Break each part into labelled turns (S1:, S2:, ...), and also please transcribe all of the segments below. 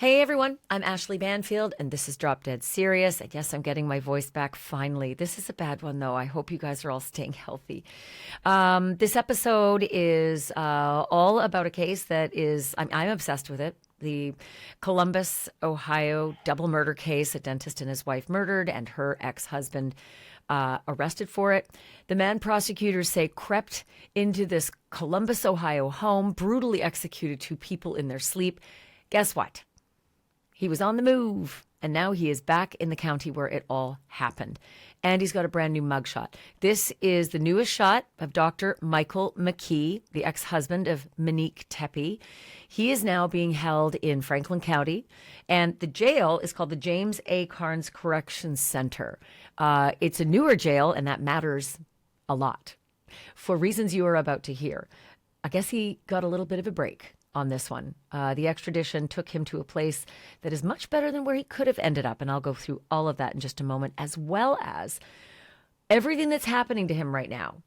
S1: Hey everyone, I'm Ashleigh Banfield, and this is Drop Dead Serious. I guess I'm getting my voice back finally. This is a bad one, though. I hope you guys are all staying healthy. This episode is all about a case that is, I'm obsessed with it. The Columbus, Ohio double murder case, a dentist and his wife murdered, and her ex-husband arrested for it. The man prosecutors say crept into this Columbus, Ohio home, brutally executed two people in their sleep. Guess what? He was on the move, and now he is back in the county where it all happened. And he's got a brand new mugshot. This is the newest shot of Dr. Michael McKee, the ex-husband of Monique Tepe. He is now being held in Franklin County, and the jail is called the James A. Carnes Correction Center. It's a newer jail, and that matters a lot for reasons you are about to hear. I guess he got a little bit of a break on this one. The extradition took him to a place that is much better than where he could have ended up. And I'll go through all of that in just a moment, as well as everything that's happening to him right now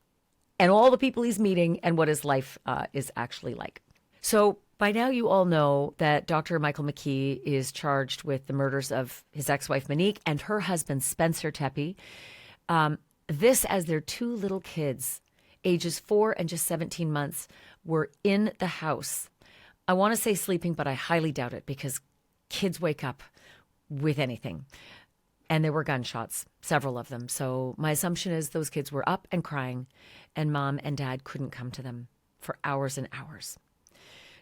S1: and all the people he's meeting and what his life is actually like. So by now you all know that Dr. Michael McKee is charged with the murders of his ex-wife Monique and her husband Spencer Tepe. This as their two little kids, ages 4 and just 17 months, were in the house. I want to say sleeping, but I highly doubt it because kids wake up with anything. And there were gunshots, several of them. So my assumption is those kids were up and crying, and mom and dad couldn't come to them for hours and hours.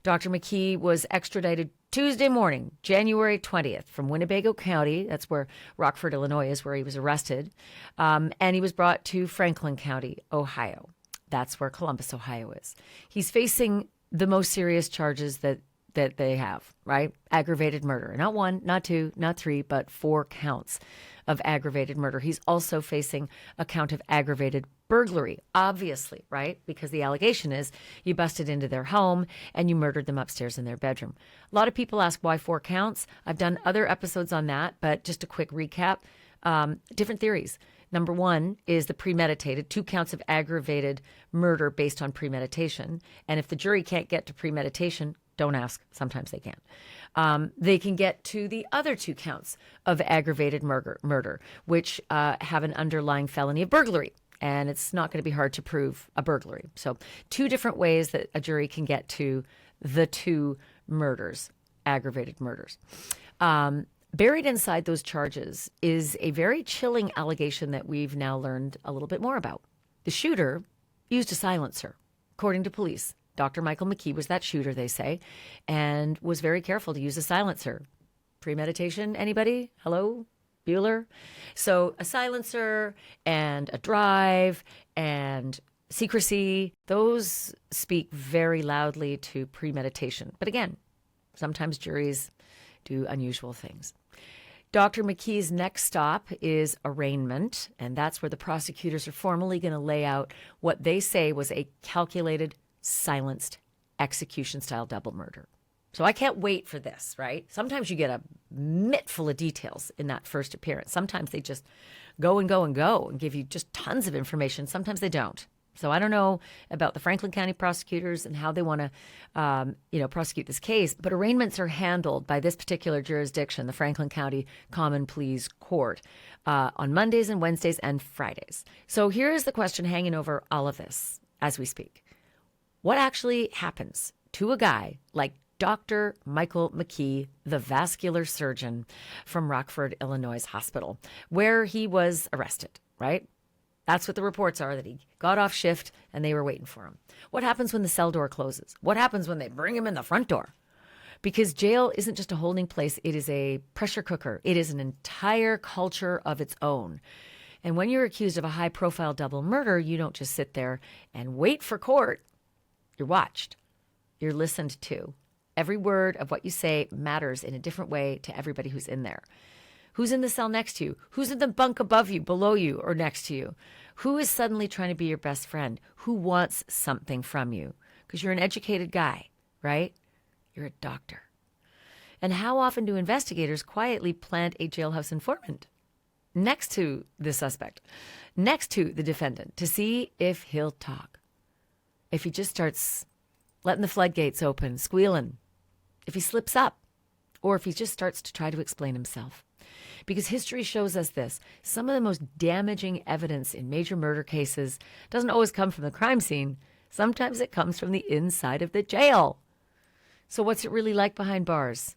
S1: Dr. McKee was extradited Tuesday morning, January 20th, from Winnebago County. That's where Rockford, Illinois is, where he was arrested. And he was brought to Franklin County, Ohio. That's where Columbus, Ohio is. He's facing the most serious charges that they have, right? Aggravated murder. Not 1, not 2, not 3, but 4 counts of aggravated murder. He's also facing a count of aggravated burglary, obviously, right? Because the allegation is you busted into their home and you murdered them upstairs in their bedroom. A lot of people ask why 4 counts. I've done other episodes on that, but just a quick recap. Different theories. Number 1 is the premeditated, 2 counts of aggravated murder based on premeditation. And if the jury can't get to premeditation, don't ask. Sometimes they can. They can get to the other 2 counts of aggravated murder, which have an underlying felony of burglary. And it's not going to be hard to prove a burglary. So 2 different ways that a jury can get to the 2 murders, aggravated murders. Buried inside those charges is a very chilling allegation that we've now learned a little bit more about. The shooter used a silencer. According to police, Dr. Michael McKee was that shooter, they say, and was very careful to use a silencer. Premeditation, anybody? Hello? Bueller? So a silencer and a drive and secrecy, those speak very loudly to premeditation. But again, sometimes juries do unusual things. Dr. McKee's next stop is arraignment, and that's where the prosecutors are formally going to lay out what they say was a calculated, silenced, execution-style double murder. So I can't wait for this, right? Sometimes you get a mitt full of details in that first appearance. Sometimes they just go and go and go and give you just tons of information. Sometimes they don't. So I don't know about the Franklin County prosecutors and how they want to, prosecute this case. But arraignments are handled by this particular jurisdiction, the Franklin County Common Pleas Court, on Mondays and Wednesdays and Fridays. So here is the question hanging over all of this as we speak. What actually happens to a guy like Dr. Michael McKee, the vascular surgeon from Rockford, Illinois hospital, where he was arrested, right? That's what the reports are, that he got off shift and they were waiting for him. What happens when the cell door closes? What happens when they bring him in the front door? Because jail isn't just a holding place. It is a pressure cooker. It is an entire culture of its own. And when you're accused of a high-profile double murder, you don't just sit there and wait for court. You're watched. You're listened to. Every word of what you say matters in a different way to everybody who's in there. Who's in the cell next to you? Who's in the bunk above you, below you, or next to you? Who is suddenly trying to be your best friend? Who wants something from you? Because you're an educated guy, right? You're a doctor. And how often do investigators quietly plant a jailhouse informant next to the suspect, next to the defendant, to see if he'll talk? If he just starts letting the floodgates open, squealing, if he slips up, or if he just starts to try to explain himself. Because history shows us this. Some of the most damaging evidence in major murder cases doesn't always come from the crime scene. Sometimes it comes from the inside of the jail. So what's it really like behind bars?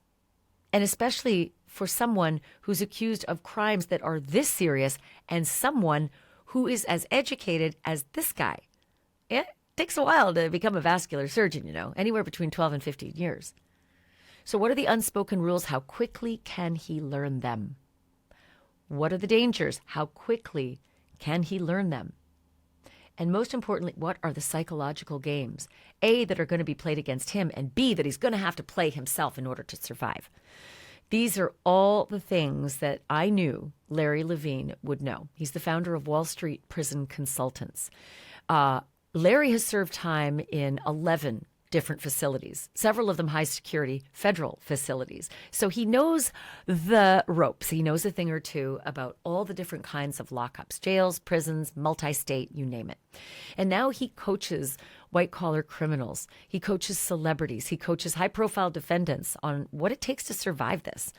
S1: And especially for someone who's accused of crimes that are this serious and someone who is as educated as this guy. It takes a while to become a vascular surgeon, anywhere between 12 and 15 years. So what are the unspoken rules? How quickly can he learn them? What are the dangers? How quickly can he learn them? And most importantly, what are the psychological games? A, that are going to be played against him, and B, that he's going to have to play himself in order to survive. These are all the things that I knew Larry Levine would know. He's the founder of Wall Street Prison Consultants. Larry has served time in 11 different facilities, several of them high security federal facilities. So he knows the ropes. He knows a thing or two about all the different kinds of lockups, jails, prisons, multi-state, you name it. And now he coaches white-collar criminals. He coaches celebrities. He coaches high-profile defendants on what it takes to survive this,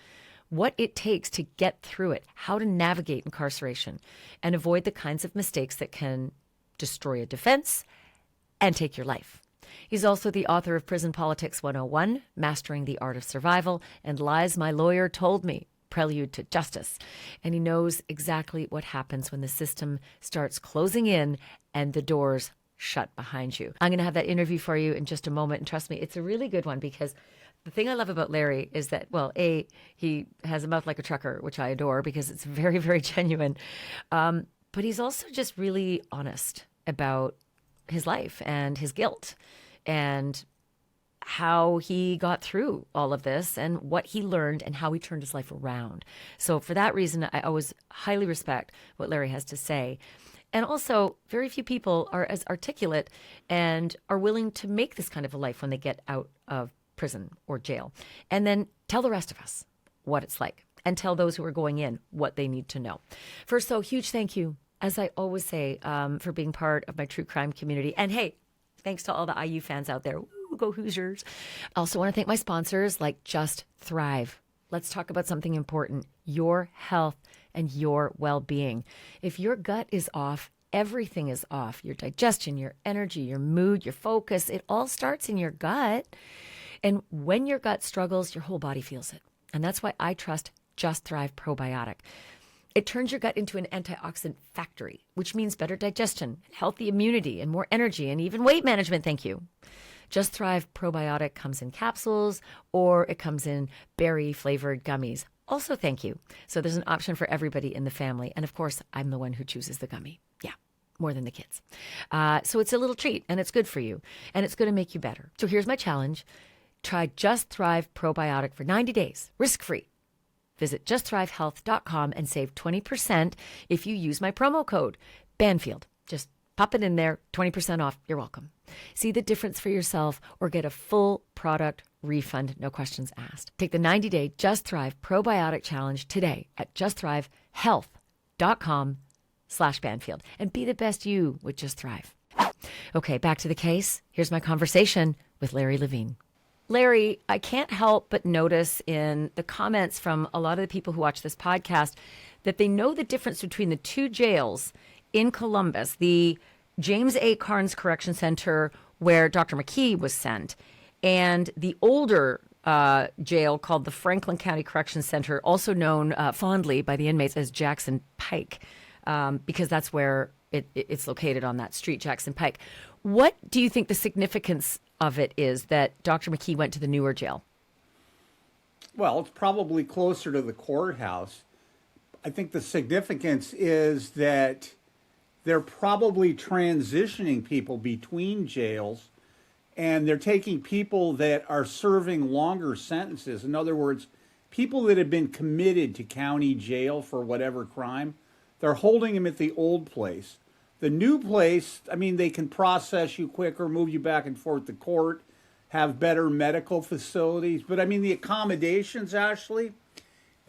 S1: what it takes to get through it, how to navigate incarceration, and avoid the kinds of mistakes that can destroy a defense and take your life. He's also the author of Prison Politics 101, Mastering the Art of Survival, and Lies My Lawyer Told Me, Prelude to Justice. And he knows exactly what happens when the system starts closing in and the doors shut behind you. I'm going to have that interview for you in just a moment. And trust me, it's a really good one because the thing I love about Larry is that, well, A, he has a mouth like a trucker, which I adore because it's very, very genuine. But he's also just really honest about his life and his guilt and how he got through all of this and what he learned and how he turned his life around. So for that reason, I always highly respect what Larry has to say. And also, very few people are as articulate and are willing to make this kind of a life when they get out of prison or jail. And then tell the rest of us what it's like and tell those who are going in what they need to know. First, though, huge thank you, as I always say, for being part of my true crime community. And hey, thanks to all the IU fans out there. Woo, go Hoosiers. I also want to thank my sponsors like Just Thrive. Let's talk about something important, your health and your well-being. If your gut is off, everything is off. Your digestion, your energy, your mood, your focus, it all starts in your gut. And when your gut struggles, your whole body feels it. And that's why I trust Just Thrive Probiotic. It turns your gut into an antioxidant factory, which means better digestion, healthy immunity, and more energy, and even weight management, thank you. Just Thrive Probiotic comes in capsules, or it comes in berry-flavored gummies. Also, thank you. So there's an option for everybody in the family. And of course, I'm the one who chooses the gummy. Yeah, more than the kids. So it's a little treat, and it's good for you, and it's going to make you better. So here's my challenge. Try Just Thrive Probiotic for 90 days, risk-free. Visit justthrivehealth.com and save 20% if you use my promo code, Banfield. Just pop it in there, 20% off. You're welcome. See the difference for yourself or get a full product refund, no questions asked. Take the 90-day Just Thrive Probiotic Challenge today at justthrivehealth.com/Banfield and be the best you with Just Thrive. Okay, back to the case. Here's my conversation with Larry Levine. Larry, I can't help but notice in the comments from a lot of the people who watch this podcast that they know the difference between the two jails in Columbus, the James A. Carnes Correction Center where Dr. McKee was sent, and the older jail called the Franklin County Correction Center, also known fondly by the inmates as Jackson Pike, because that's where it's located on that street, Jackson Pike. What do you think the significance of it is that Dr. McKee went to the newer jail?
S2: Well, it's probably closer to the courthouse. I think the significance is that they're probably transitioning people between jails, and they're taking people that are serving longer sentences. In other words, people that have been committed to county jail for whatever crime, they're holding them at the old place. The new place, I mean, they can process you quicker, move you back and forth to court, have better medical facilities. But I mean, the accommodations, Ashleigh,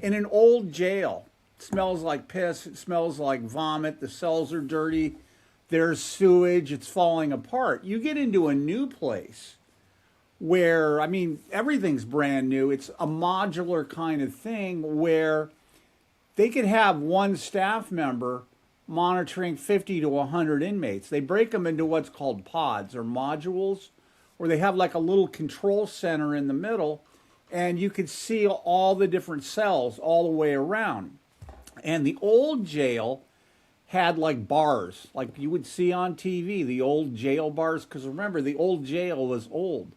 S2: in an old jail, it smells like piss, it smells like vomit, the cells are dirty, there's sewage, it's falling apart. You get into a new place where, I mean, everything's brand new. It's a modular kind of thing where they could have one staff member monitoring 50 to 100 inmates. They break them into what's called pods or modules, where they have like a little control center in the middle, and you could see all the different cells all the way around. And the old jail had like bars, like you would see on TV, the old jail bars, because remember, the old jail was old.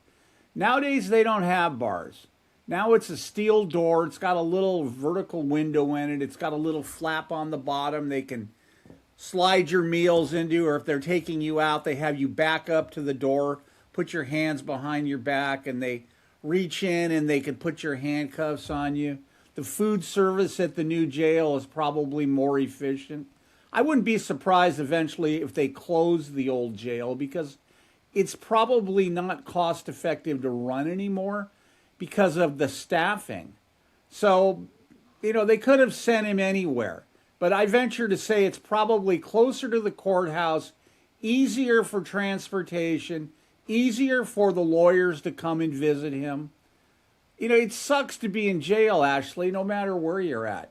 S2: Nowadays, they don't have bars. Now it's a steel door. It's got a little vertical window in it. It's got a little flap on the bottom. They can slide your meals into, or if they're taking you out, they have you back up to the door, put your hands behind your back, and they reach in and they can put your handcuffs on you. The food service at the new jail is probably more efficient. I wouldn't be surprised eventually if they close the old jail, because it's probably not cost effective to run anymore because of the staffing. So, they could have sent him anywhere. But I venture to say it's probably closer to the courthouse, easier for transportation, easier for the lawyers to come and visit him. It sucks to be in jail, Ashleigh, no matter where you're at.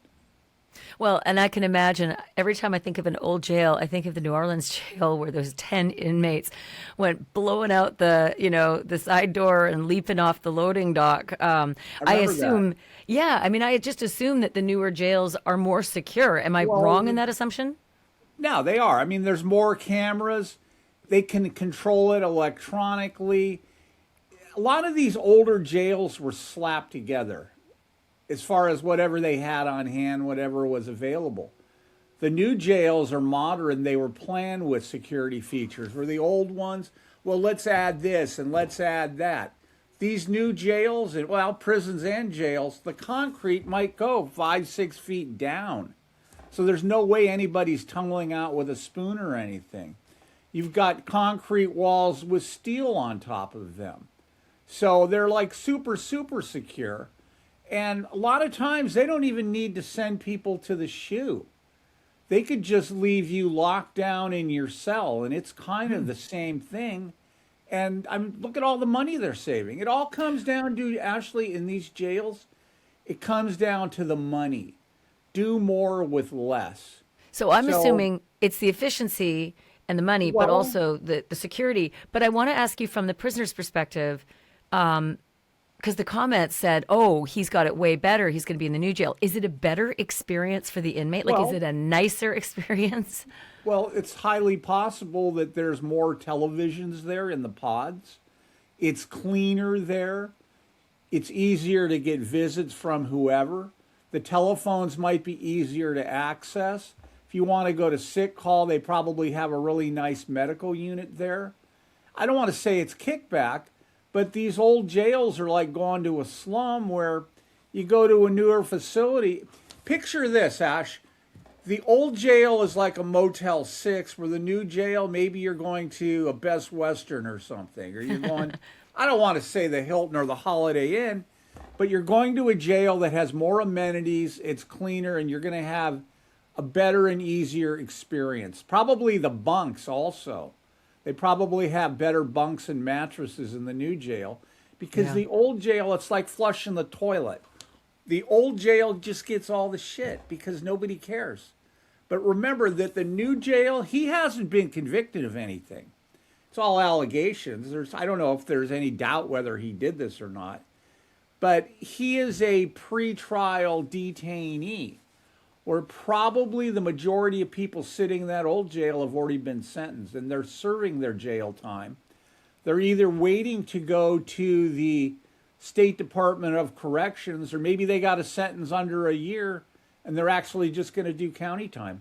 S1: Well, and I can imagine every time I think of an old jail, I think of the New Orleans jail where those 10 inmates went blowing out the side door and leaping off the loading dock. I assume,
S2: that.
S1: yeah, I mean, I just assume that the newer jails are more secure. Am I wrong in that assumption?
S2: No, they are. I mean, there's more cameras. They can control it electronically. A lot of these older jails were slapped together as far as whatever they had on hand, whatever was available. The new jails are modern. They were planned with security features. Where the old ones, well, let's add this and let's add that. These new jails, prisons and jails, the concrete might go 5-6 feet down. So there's no way anybody's tumbling out with a spoon or anything. You've got concrete walls with steel on top of them. So they're like super, super secure. And a lot of times they don't even need to send people to the SHU. They could just leave you locked down in your cell, and it's kind of the same thing. And look at all the money they're saving. It all comes down to, Ashleigh, in these jails, it comes down to the money. Do more with less.
S1: So I'm assuming it's the efficiency and the money, but also the security. But I want to ask you from the prisoner's perspective, because the comments said, oh, he's got it way better. He's going to be in the new jail. Is it a better experience for the inmate? Is it a nicer experience?
S2: Well, it's highly possible that there's more televisions there in the pods. It's cleaner there. It's easier to get visits from whoever. The telephones might be easier to access. If you want to go to sick call, they probably have a really nice medical unit there. I don't want to say it's kickback, but these old jails are like going to a slum where you go to a newer facility. Picture this, Ash. The old jail is like a Motel 6, where the new jail, maybe you're going to a Best Western or something. Or you're going, I don't want to say the Hilton or the Holiday Inn, but you're going to a jail that has more amenities, it's cleaner, and you're going to have a better and easier experience. Probably the bunks also. They probably have better bunks and mattresses in the new jail, because the old jail, it's like flushing the toilet. The old jail just gets all the shit because nobody cares. But remember that the new jail, he hasn't been convicted of anything. It's all allegations. I don't know if there's any doubt whether he did this or not. But he is a pretrial detainee, where probably the majority of people sitting in that old jail have already been sentenced, and they're serving their jail time. They're either waiting to go to the State Department of Corrections, or maybe they got a sentence under a year and they're actually just going to do county time.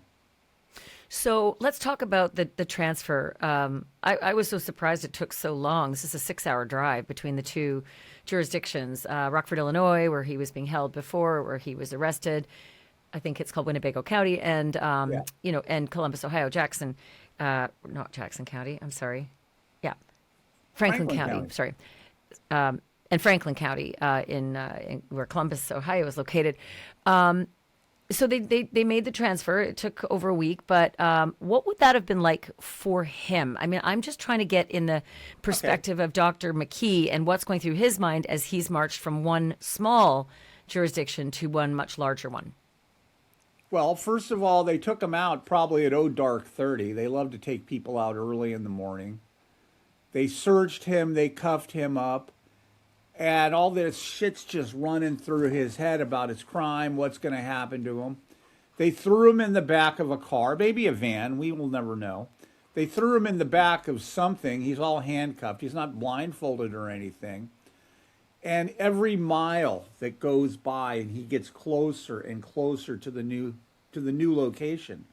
S1: So let's talk about the transfer. I was so surprised it took so long. This is a 6-hour drive between the two jurisdictions, Rockford, Illinois, where he was being held before, where he was arrested. I think it's called Winnebago County, and and Columbus, Ohio, not Jackson County. I'm sorry. Yeah, Franklin County. Sorry. And Franklin County in where Columbus, Ohio is located. So they made the transfer. It took over a week, but what would that have been like for him? I mean, I'm just trying to get in the
S2: Okay.
S1: perspective of Dr. McKee and what's going through his mind as he's marched from one small jurisdiction to one much larger one.
S2: Well, first of all, they took him out probably at dark 30. They love to take people out early in the morning. They searched him, they cuffed him up, and all this shit's just running through his head about his crime, what's going to happen to him. They threw him in the back of a car, maybe a van, we will never know. They threw him in the back of something. He's all handcuffed. He's not blindfolded or anything. And every mile that goes by and he gets closer and closer to the new location,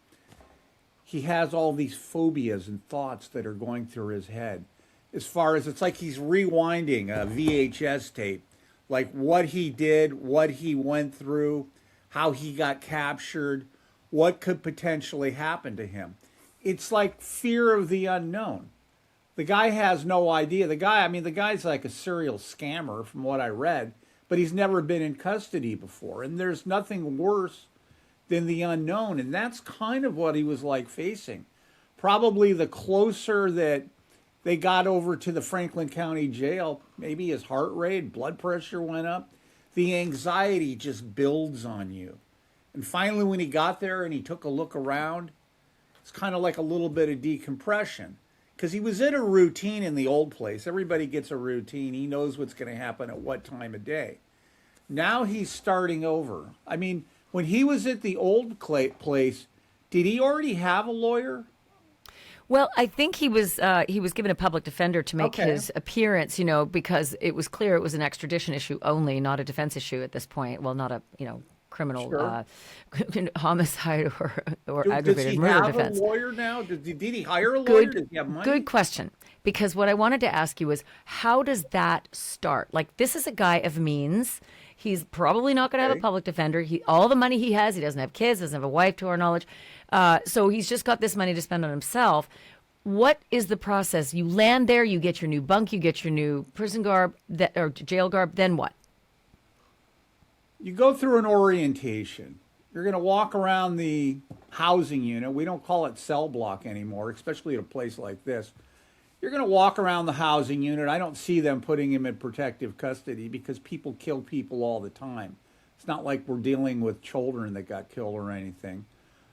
S2: he has all these phobias and thoughts that are going through his head. As far as it's like he's rewinding a VHS tape, like what he did, what he went through, how he got captured, what could potentially happen to him. It's like fear of the unknown. The guy has no idea. The guy's like a serial scammer from what I read, but he's never been in custody before. And there's nothing worse than the unknown. And that's kind of what he was like facing. Probably the closer that they got over to the Franklin County Jail, maybe his heart rate, blood pressure went up. The anxiety just builds on you. And finally, when he got there and he took a look around, it's kind of like a little bit of decompression. Because he was in a routine in the old place. Everybody gets a routine. He knows what's going to happen at what time of day. Now he's starting over. I mean, when he was at the old place, did he already have a lawyer?
S1: Well, I think he was given a public defender to make
S2: Okay.
S1: his appearance, because it was clear it was an extradition issue only, not a defense issue at this point. Well, not a criminal
S2: Sure.
S1: homicide or
S2: Does
S1: aggravated
S2: he
S1: murder
S2: have
S1: defense.
S2: a lawyer now? Did he hire a lawyer? Does he have money?
S1: Good question. Because what I wanted to ask you is, how does that start? Like, this is a guy of means. He's probably not going to have a
S2: Okay.
S1: public defender. All the money he has, he doesn't have kids, doesn't have a wife, to our knowledge. So he's just got this money to spend on himself. What is the process? You land there, you get your new bunk, you get your new prison garb or jail garb. Then what?
S2: You go through an orientation. You're going to walk around the housing unit. We don't call it cell block anymore, especially at a place like this. You're going to walk around the housing unit. I don't see them putting him in protective custody because people kill people all the time. It's not like we're dealing with children that got killed or anything.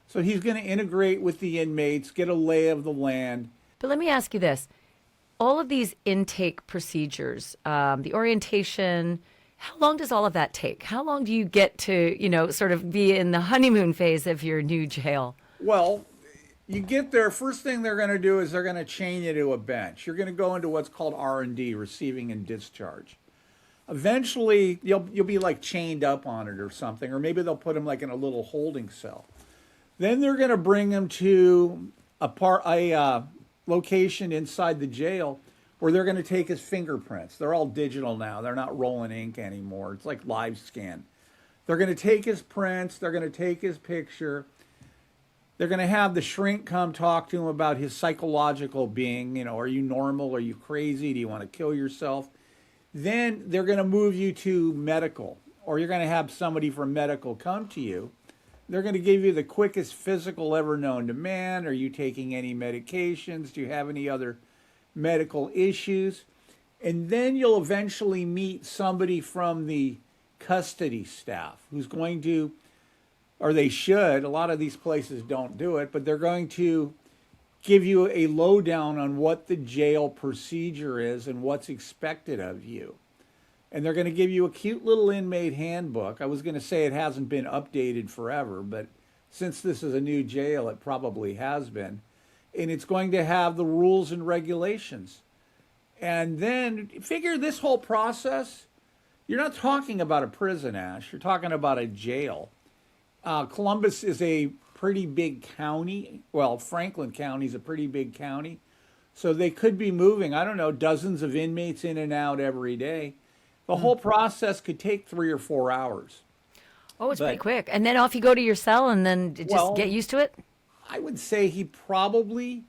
S2: So he's going to integrate with the inmates, get a lay of the land.
S1: But let me ask you this. All of these intake procedures, the orientation, how long does all of that take? How long do you get to, sort of be in the honeymoon phase of your new jail?
S2: Well, you get there, first thing they're going to do is they're going to chain you to a bench. You're going to go into what's called R&D, receiving and discharge. Eventually, you'll be like chained up on it or something, or maybe they'll put him like in a little holding cell. Then they're going to bring him to a location inside the jail where they're going to take his fingerprints. They're all digital now. They're not rolling ink anymore. It's like live scan. They're going to take his prints. They're going to take his picture. They're going to have the shrink come talk to him about his psychological being. Are you normal? Are you crazy? Do you want to kill yourself? Then they're going to move you to medical, or you're going to have somebody from medical come to you. They're going to give you the quickest physical ever known to man. Are you taking any medications? Do you have any other medical issues? And then you'll eventually meet somebody from the custody staff who's going to, or they should, a lot of these places don't do it, but they're going to give you a lowdown on what the jail procedure is and what's expected of you. And they're going to give you a cute little inmate handbook. I was going to say it hasn't been updated forever, but since this is a new jail, it probably has been. And it's going to have the rules and regulations. And then figure this whole process, you're not talking about a prison, Ash. You're talking about a jail. Columbus is a pretty big county. Well, Franklin County is a pretty big county. So they could be moving, I don't know, dozens of inmates in and out every day. The whole process could take 3 or 4 hours.
S1: Oh, it's pretty quick. And then off you go to your cell and then just get used to it?
S2: I would say he probably,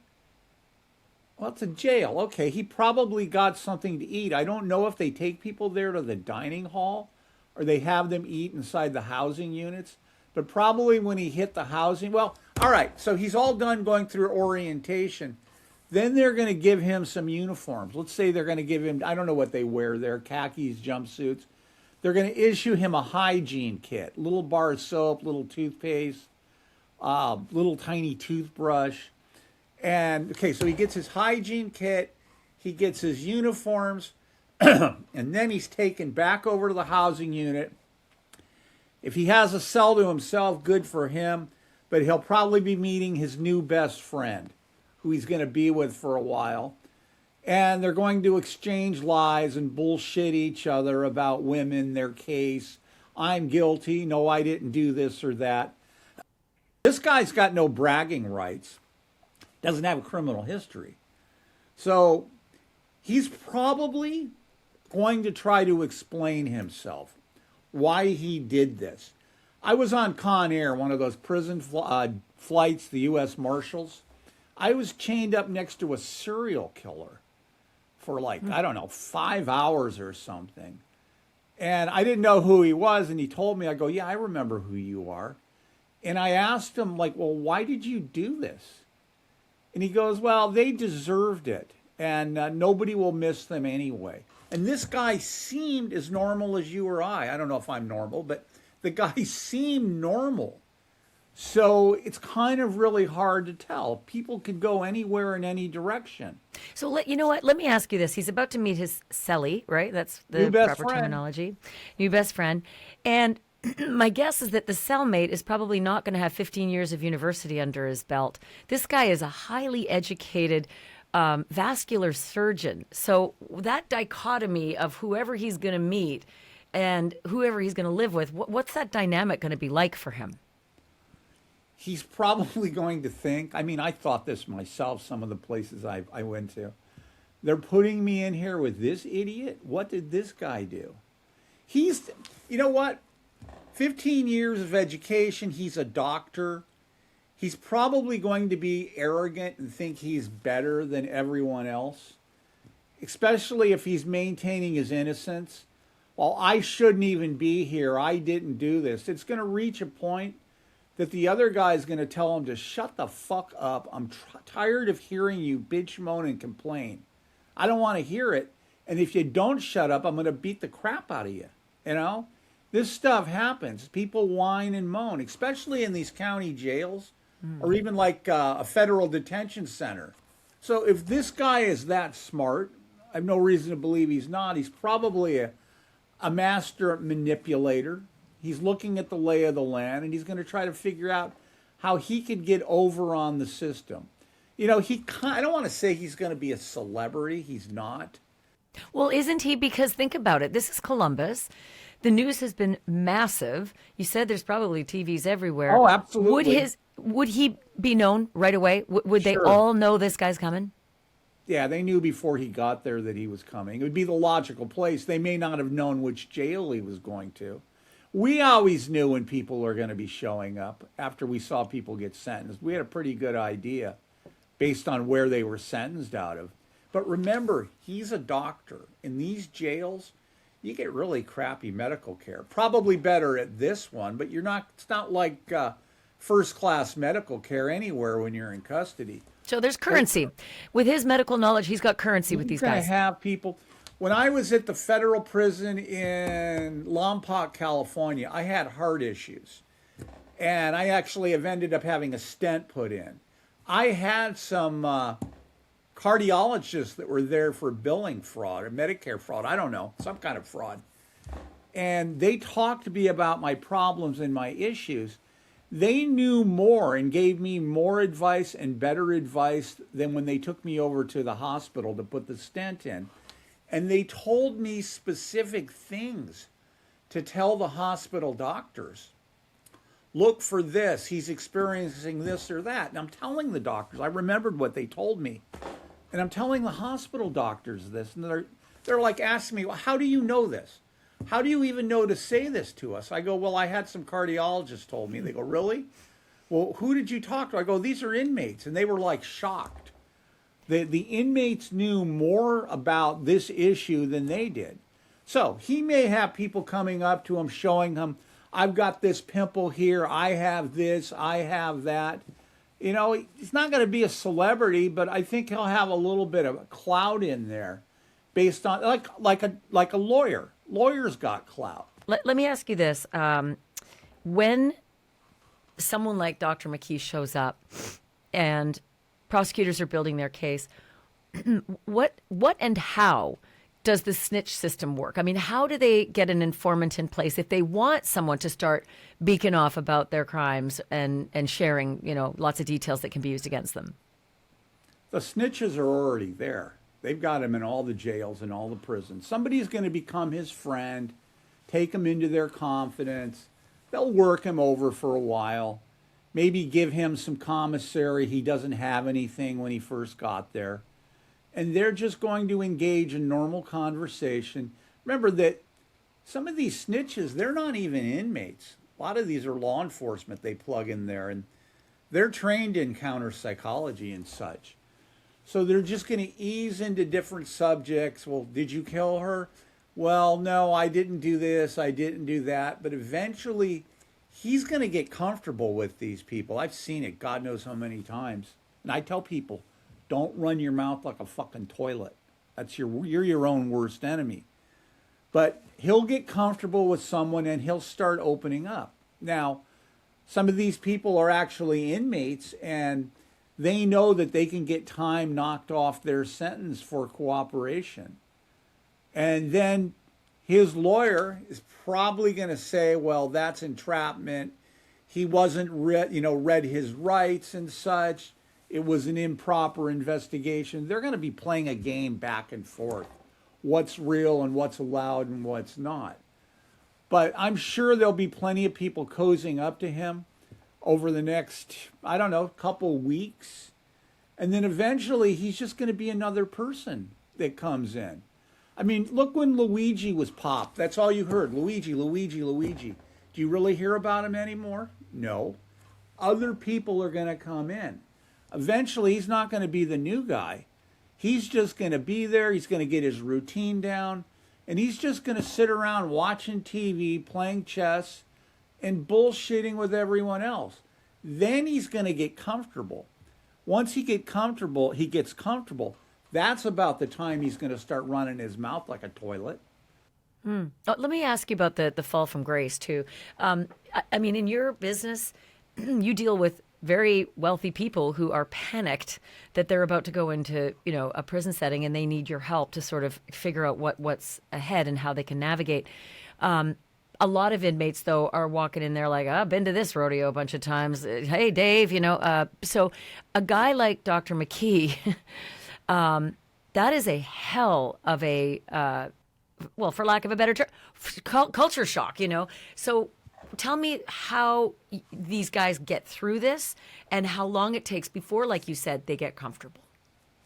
S2: well, it's a jail. Okay, he probably got something to eat. I don't know if they take people there to the dining hall or they have them eat inside the housing units. but probably when he hit the housing. Well, all right, so he's all done going through orientation. Then they're going to give him some uniforms. Let's say they're going to give him, I don't know what they wear there, khakis, jumpsuits. They're going to issue him a hygiene kit, little bar of soap, little toothpaste, little tiny toothbrush. And, okay, so he gets his hygiene kit, he gets his uniforms, and then he's taken back over to the housing unit. If he has a cell to himself, good for him, but he'll probably be meeting his new best friend, who he's going to be with for a while. And they're going to exchange lies and bullshit each other about women, their case. I'm guilty. No, I didn't do this or that. This guy's got no bragging rights. Doesn't have a criminal history. So he's probably going to try to explain himself, why he did this. I was on Con Air, one of those prison flights, the U.S. Marshals. I was chained up next to a serial killer for like, I don't know, 5 hours or something. And I didn't know who he was, and he told me. I go, yeah, I remember who you are. And I asked him, like, well, why did you do this? And he goes, well, they deserved it, and nobody will miss them anyway. And this guy seemed as normal as you or I. I don't know if I'm normal, but the guy seemed normal. So it's kind of really hard to tell. People could go anywhere in any direction.
S1: So you know what? Let me ask you this. He's about to meet his cellie, right? That's the
S2: New best
S1: proper
S2: friend.
S1: terminology. New best friend. And my guess is that the cellmate is probably not going to have 15 years of university under his belt. This guy is a highly educated vascular surgeon. So that dichotomy of whoever he's going to meet and whoever he's going to live with, what's that dynamic going to be like for him?
S2: He's probably going to think, I mean, I thought this myself, some of the places I went to. They're putting me in here with this idiot? What did this guy do? You know what? 15 years of education, he's a doctor. He's probably going to be arrogant and think he's better than everyone else, especially if he's maintaining his innocence. Well, I shouldn't even be here. I didn't do this. It's going to reach a point that the other guy's going to tell him to shut the fuck up. I'm tired of hearing you bitch, moan, and complain. I don't want to hear it. And if you don't shut up, I'm going to beat the crap out of you. You know? This stuff happens. People whine and moan, especially in these county jails or even like a federal detention center. So if this guy is that smart, I have no reason to believe he's not. He's probably a master manipulator. He's looking at the lay of the land, and he's going to try to figure out how he could get over on the system. You know, I don't want to say he's going to be a celebrity. He's not.
S1: Well, isn't he? Because think about it. This is Columbus. The news has been massive. You said there's probably TVs everywhere.
S2: Oh, absolutely.
S1: Would he be known right away? Would they
S2: Sure.
S1: all know this guy's coming?
S2: Yeah, they knew before he got there that he was coming. It would be the logical place. They may not have known which jail he was going to. We always knew when people were going to be showing up after we saw people get sentenced. We had a pretty good idea based on where they were sentenced out of. But remember, he's a doctor. In these jails, you get really crappy medical care. Probably better at this one, but it's not like first-class medical care anywhere when you're in custody.
S1: So there's currency. With his medical knowledge, he's got currency with these
S2: You're
S1: guys.
S2: going to have people. When I was at the federal prison in Lompoc, California, I had heart issues. And I actually have ended up having a stent put in. I had some cardiologists that were there for billing fraud or Medicare fraud. I don't know, some kind of fraud. And they talked to me about my problems and my issues. They knew more and gave me more advice and better advice than when they took me over to the hospital to put the stent in. And they told me specific things to tell the hospital doctors. Look for this. He's experiencing this or that. And I'm telling the doctors. I remembered what they told me. And I'm telling the hospital doctors this. And they're like asking me, well, how do you know this? How do you even know to say this to us? I go, well, I had some cardiologists told me. They go, really? Well, who did you talk to? I go, these are inmates. And they were like shocked. The inmates knew more about this issue than they did. So he may have people coming up to him, showing him I've got this pimple here. I have this. I have that. You know, he's not going to be a celebrity, but I think he'll have a little bit of a clout in there, based on like a lawyer. Lawyers got clout.
S1: Let me ask you this: when someone like Dr. McKee shows up, and prosecutors are building their case, what and how does the snitch system work? I mean, how do they get an informant in place if they want someone to start beaking off about their crimes and sharing, lots of details that can be used against them?
S2: The snitches are already there. They've got him in all the jails and all the prisons. Somebody's going to become his friend, take him into their confidence. They'll work him over for a while, maybe give him some commissary. He doesn't have anything when he first got there. And they're just going to engage in normal conversation. Remember that some of these snitches, they're not even inmates. A lot of these are law enforcement they plug in there, and they're trained in counter psychology and such. So they're just going to ease into different subjects. Well, did you kill her? Well, no, I didn't do this. I didn't do that. But eventually, he's going to get comfortable with these people. I've seen it God knows how many times. And I tell people, don't run your mouth like a fucking toilet. You're your own worst enemy. But he'll get comfortable with someone and he'll start opening up. Now, some of these people are actually inmates, and they know that they can get time knocked off their sentence for cooperation. And then his lawyer is probably going to say, well, that's entrapment. He wasn't read his rights and such. It was an improper investigation. They're going to be playing a game back and forth. What's real and what's allowed and what's not. But I'm sure there'll be plenty of people cozying up to him over the next, couple weeks. And then eventually he's just going to be another person that comes in. I mean, look when Luigi was popped. That's all you heard. Luigi, Luigi, Luigi. Do you really hear about him anymore? No. Other people are going to come in. Eventually, he's not going to be the new guy. He's just going to be there. He's going to get his routine down. And he's just going to sit around watching TV, playing chess, and bullshitting with everyone else. Then he's going to get comfortable. Once he gets comfortable, that's about the time he's going to start running his mouth like a toilet.
S1: Oh, let me ask you about the fall from grace, too. I mean, in your business, you deal with very wealthy people who are panicked that they're about to go into, a prison setting, and they need your help to sort of figure out what's ahead and how they can navigate. A lot of inmates, though, are walking in there like, I've been to this rodeo a bunch of times. Hey, Dave, So a guy like Dr. McKee, that is a hell of a, for lack of a better term, culture shock, So tell me how these guys get through this and how long it takes before, like you said, they get comfortable.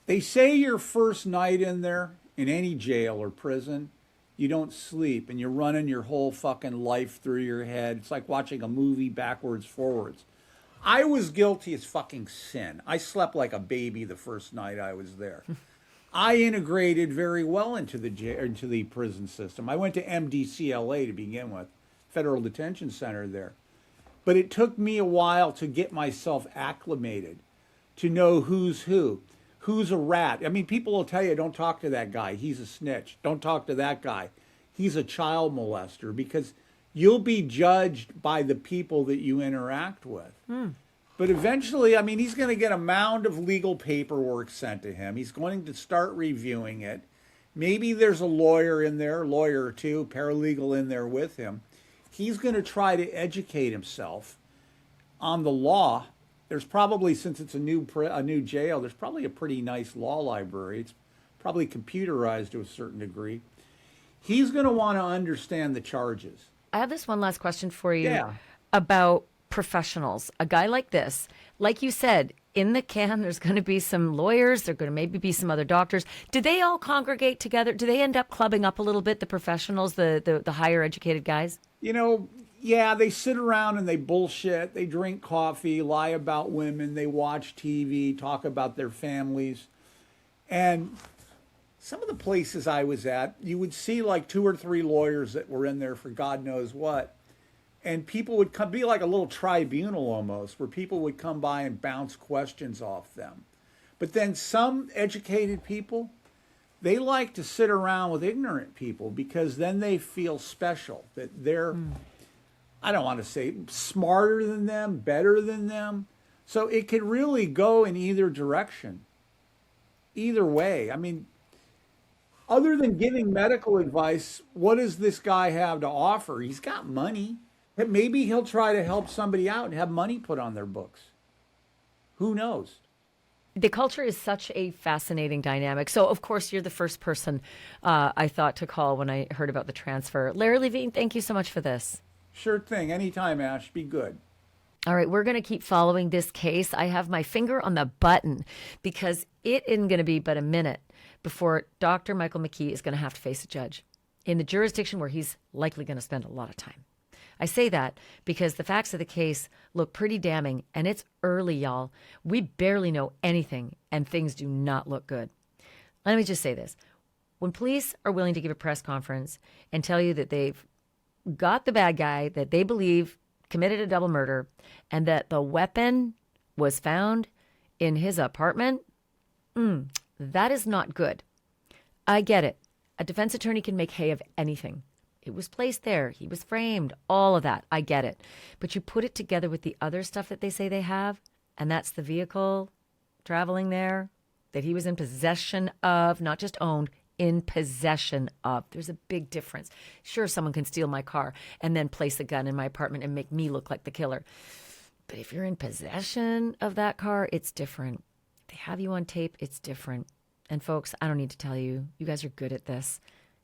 S2: They say your first night in there, in any jail or prison, you don't sleep and you're running your whole fucking life through your head. It's like watching a movie backwards, forwards. I was guilty as fucking sin. I slept like a baby the first night I was there. I integrated very well into the prison system. I went to MDCLA to begin with, Federal Detention Center there. But it took me a while to get myself acclimated, to know who's who. Who's a rat? I mean, people will tell you, don't talk to that guy. He's a snitch. Don't talk to that guy. He's a child molester, because you'll be judged by the people that you interact with. But eventually, I mean, he's going to get a mound of legal paperwork sent to him. He's going to start reviewing it. Maybe there's a lawyer or two, paralegal in there with him. He's going to try to educate himself on the law. There's probably, since it's a new jail, there's probably a pretty nice law library. It's probably computerized to a certain degree. He's going to want to understand the charges.
S1: I have this one last question for you.
S2: Yeah.
S1: About professionals. A guy like this, like you said, in the can, there's going to be some lawyers. There are going to maybe be some other doctors. Do they all congregate together? Do they end up clubbing up a little bit, the professionals, the higher educated guys?
S2: Yeah, they sit around and they bullshit. They drink coffee, lie about women. They watch TV, talk about their families. And some of the places I was at, you would see like 2 or 3 lawyers that were in there for God knows what. And people would come, be like a little tribunal almost, where people would come by and bounce questions off them. But then some educated people, they like to sit around with ignorant people because then they feel special, that they're, I don't want to say smarter than them, better than them. So it could really go in either direction, either way. I mean, other than giving medical advice, what does this guy have to offer? He's got money. Maybe he'll try to help somebody out and have money put on their books. Who knows?
S1: The culture is such a fascinating dynamic. So, of course, you're the first person I thought to call when I heard about the transfer. Larry Levine, thank you so much for this.
S2: Sure thing. Anytime, Ash. Be good.
S1: All right, we're going to keep following this case. I have my finger on the button because it isn't going to be but a minute before Dr. Michael McKee is going to have to face a judge in the jurisdiction where he's likely going to spend a lot of time. I say that because the facts of the case look pretty damning, and it's early, y'all. We barely know anything, and things do not look good. Let me just say this. When police are willing to give a press conference and tell you that they've got the bad guy that they believe committed a double murder and that the weapon was found in his apartment, that is not good. I get it. A defense attorney can make hay of anything. It was placed there. He was framed. All of that. I get it. But you put it together with the other stuff that they say they have, and that's the vehicle traveling there that he was in possession of, not just owned, in possession of. There's a big difference. Sure, someone can steal my car and then place a gun in my apartment and make me look like the killer. But if you're in possession of that car, it's different. If they have you on tape, it's different. And folks, I don't need to tell you, you guys are good at this.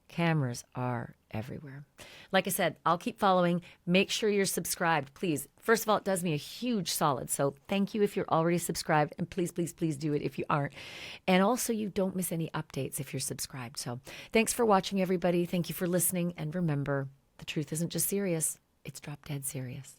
S1: Cameras are everywhere. Like I said, I'll keep following. Make sure you're subscribed, please. First of all, it does me a huge solid. So thank you if you're already subscribed. And please, please, please do it if you aren't. And also, you don't miss any updates if you're subscribed. So thanks for watching, everybody. Thank you for listening. And remember, the truth isn't just serious. It's drop dead serious.